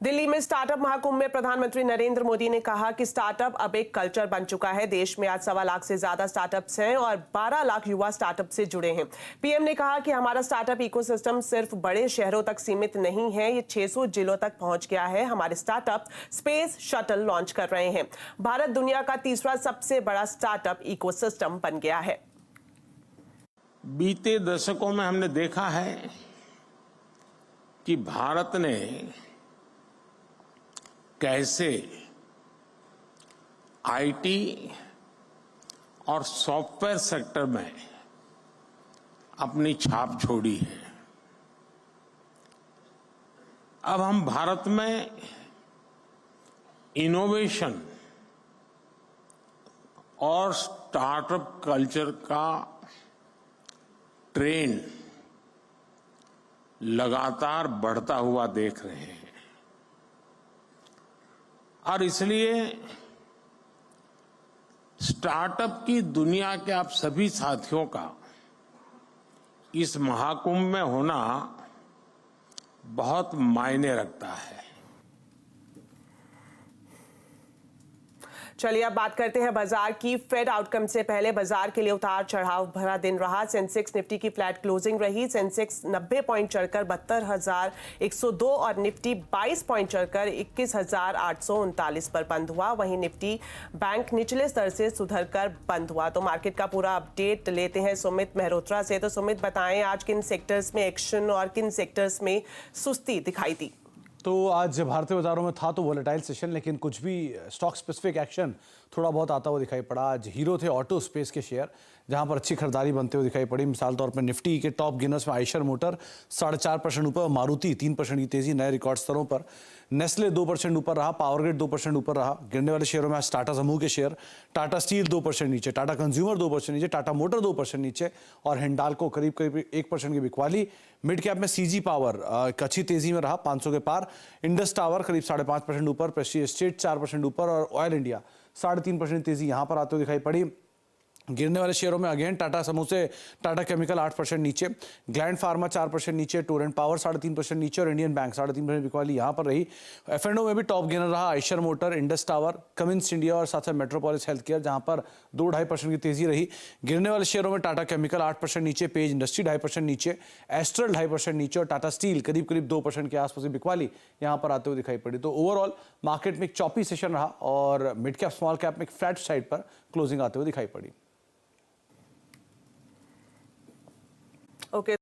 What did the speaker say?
दिल्ली में स्टार्टअप महाकुंभ में प्रधानमंत्री नरेंद्र मोदी ने कहा कि स्टार्टअप अब एक कल्चर बन चुका है। देश में आज 1.25 लाख से ज्यादा स्टार्टअप्स हैं और 12 लाख युवा स्टार्टअप से जुड़े हैं। पीएम ने कहा कि हमारा स्टार्टअप इकोसिस्टम सिर्फ बड़े शहरों तक सीमित नहीं है, ये 600 जिलों तक पहुंच गया है। हमारे स्टार्टअप स्पेस शटल लॉन्च कर रहे हैं। भारत दुनिया का तीसरा सबसे बड़ा स्टार्टअप इकोसिस्टम बन गया है। बीते दशकों में हमने देखा है कि भारत ने कैसे आईटी और सॉफ्टवेयर सेक्टर में अपनी छाप छोड़ी है। अब हम भारत में इनोवेशन और स्टार्टअप कल्चर का ट्रेंड लगातार बढ़ता हुआ देख रहे हैं और इसलिए स्टार्टअप की दुनिया के आप सभी साथियों का इस महाकुंभ में होना बहुत मायने रखता है। चलिए अब बात करते हैं बाजार की। फेड आउटकम से पहले बाजार के लिए उतार चढ़ाव भरा दिन रहा। सेंसेक्स निफ्टी की फ्लैट क्लोजिंग रही। सेंसेक्स 90 पॉइंट चढ़कर 72,102 और निफ्टी 22 पॉइंट चढ़कर 21,839 पर बंद हुआ। वहीं निफ्टी बैंक निचले स्तर से सुधरकर बंद हुआ। तो मार्केट का पूरा अपडेट लेते हैं सुमित मेहरोत्रा से। तो सुमित, बताएं आज किन सेक्टर्स में एक्शन और किन सेक्टर्स में सुस्ती दिखाई दी? तो आज भारतीय बाजारों में था तो वोलेटाइल सेशन, लेकिन कुछ भी स्टॉक स्पेसिफिक एक्शन थोड़ा बहुत आता हुआ दिखाई पड़ा। आज हीरो थे ऑटो स्पेस के शेयर, जहां पर अच्छी खरीदारी बनते हुए दिखाई पड़ी। मिसाल तौर पर निफ्टी के टॉप गेनर्स में आइशर मोटर 4.5% ऊपर, मारुति 3% की तेजी नए रिकॉर्ड स्तरों पर, नेस्ले 2% ऊपर रहा, पावरग्रिड 2% ऊपर रहा। गिरने वाले शेयरों में आज टाटा समूह के शेयर, टाटा स्टील 2% नीचे, टाटा कंज्यूमर 2% नीचे, टाटा मोटर 2% नीचे और हिंडाल्को करीब करीब 1% की बिकवाली। मिड कैप में सीजी पावर अच्छी तेजी में रहा, 500 के पार। इंडस टावर करीब 5.5% ऊपर, प्रेस्टीज एस्टेट 4% ऊपर और ऑयल इंडिया 3.5% तेजी यहां पर आते हुए दिखाई पड़ी। गिरने वाले शेयरों में अगेन टाटा समूह से टाटा केमिकल 8% नीचे, ग्लैंड फार्मा 4% नीचे, टोरेंट पावर 3.5% नीचे और इंडियन बैंक 3.5% बिकवाली यहां पर रही। एफ&ओ में भी टॉप गेनर रहा Eicher motor, Indus tower, Cummins India और साथ में मेट्रोपोलिस हेल्थ केयर, जहां पर 2-2.5% की तेजी रही। गिरने वाले शेयरों में टाटा केमिकल 8% नीचे, पेज इंडस्ट्री 2.5% नीचे, एस्ट्रल 2.5% नीचे और टाटा स्टील करीब करीब 2% के आसपास की बिकवाली यहां पर आते हुए दिखाई पड़ी। तो ओवरऑल मार्केट में एक चौपी सेशन रहा और मिड कैप स्मॉल कैप में एक फ्लैट साइड पर क्लोजिंग आते हुए दिखाई पड़ी। ओके।